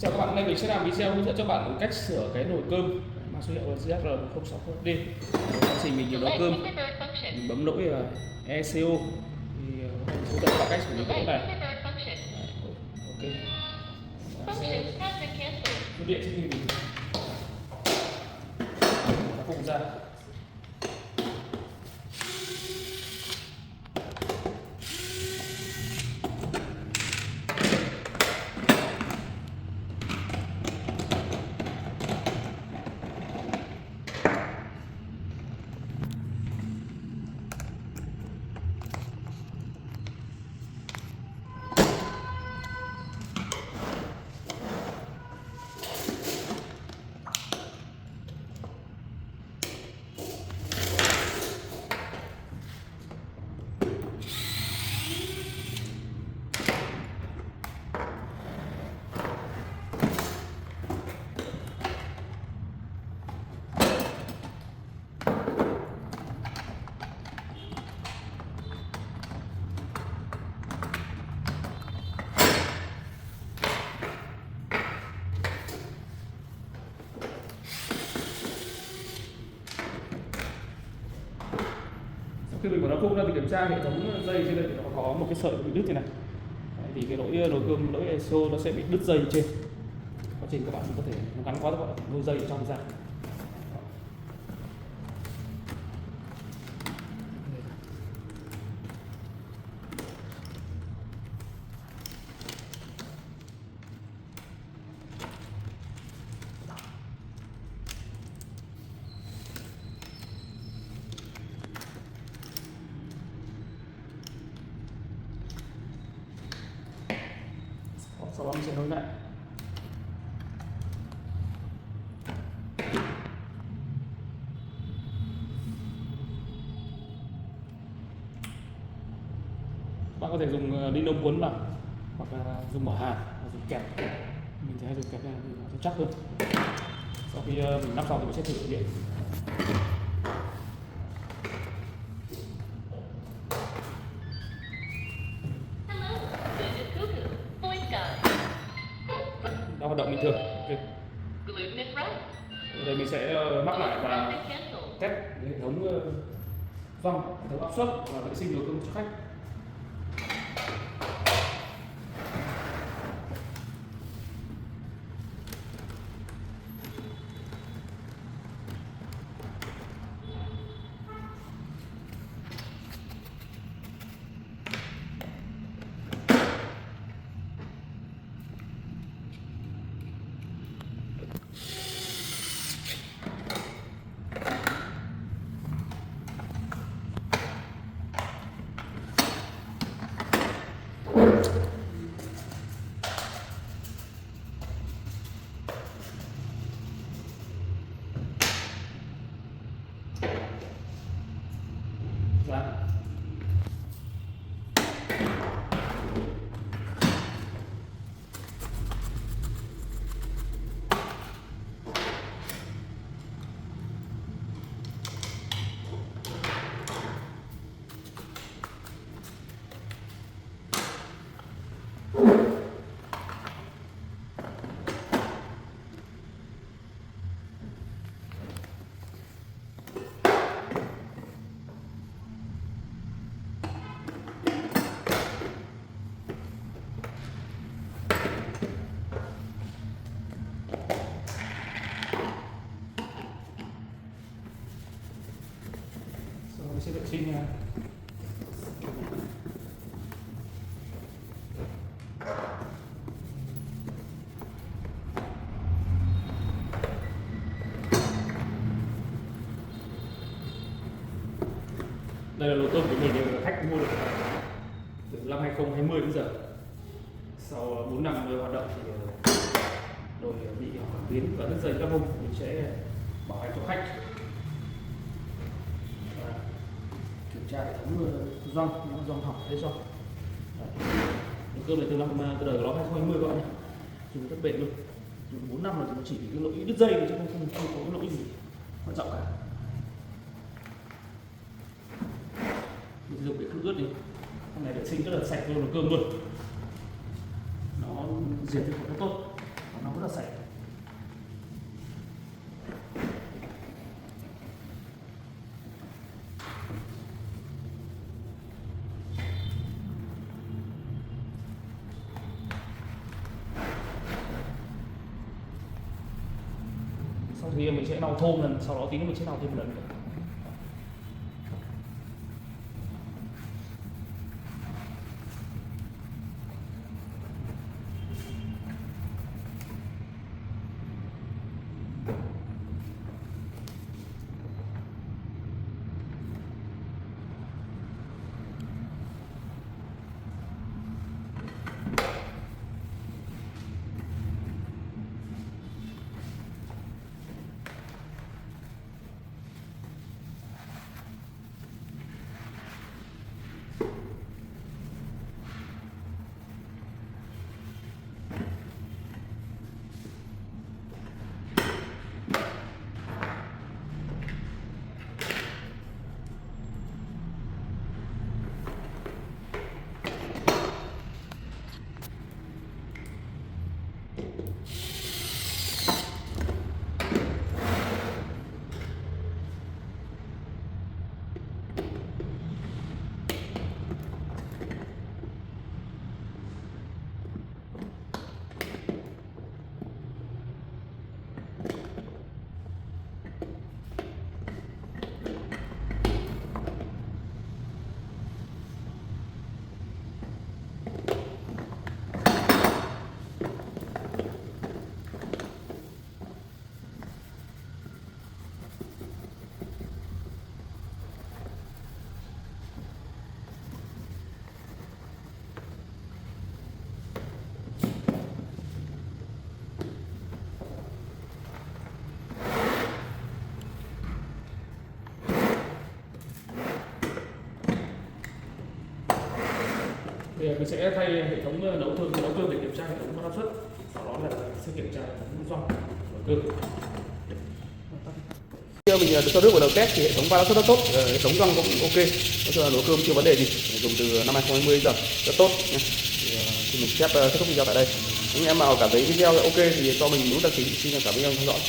Chào các bạn, hôm nay mình sẽ làm video hướng dẫn cho bạn cách sửa cái nồi cơm mang số hiệu ZR106D. Quá trình mình nấu cơm, mình bấm lỗi ECO thì hướng dẫn bạn cách xử lý cái lỗi này. Ok. Rút điện trước khi mình khắc phục ra. Khi mình nó phun ra thì kiểm tra hệ thống dây trên đây thì nó có một cái sợi bị đứt thế này. Đấy, thì cái lỗi nồi cơm, lỗi ECO nó sẽ bị đứt dây trên. Quá trình các bạn có thể nó gắn quá, các bạn lôi dây ở trong ra. Sau đó mình sẽ nối lại. Bạn có thể dùng ni lông cuốn vào hoặc là dùng mở hàn hoặc dùng kẹp. Mình sẽ hay dùng kẹp này vì nó chắc hơn. Sau khi mình lắp xong thì mình sẽ thử điện. Nó hoạt động bình thường. Okay. Ở đây mình sẽ mắc lại và test hệ thống vòng, hệ thống áp suất và vệ sinh nồi cơm cho khách. Mình sẽ vệ sinh đây là nồi cơm của mình, khách mua được từ năm 2020 đến giờ. Sau 4 năm hoạt động thì nồi bị hỏng biến và đứt dây carbon, mình sẽ bảo hành cho khách. Kiểm tra hệ thống gioăng hỏng hay do nồi cơm này từ đời của nó 2020 các bạn nhé, dùng rất bền luôn, dùng 4 năm rồi thì nó chỉ cái lỗi đứt dây thôi chứ không có cái lỗi gì quan trọng cả. Mình dùng để không ướt đi, con này vệ sinh rất là sạch luôn, nồi cơm luôn, nó diệt vi khuẩn nó tốt, nó thì mình sẽ lau thô lần, sau đó tí nữa mình sẽ lau thêm một lần nữa. Thì mình sẽ thay hệ thống nấu cơm để kiểm tra hệ thống áp suất, sau đó là sẽ kiểm tra hệ thống gioăng nấu cơm. Khi mình cho nước vào đầu test thì hệ thống áp suất rất tốt, hệ thống gioăng cũng ok, nói chung là nấu cơm chưa vấn đề gì, dùng từ năm 2020 giờ rất tốt nha. Thì mình phép kết thúc video tại đây. Nếu em nào cảm thấy video ok thì cho mình đúng đăng ký, xin cảm ơn theo dõi.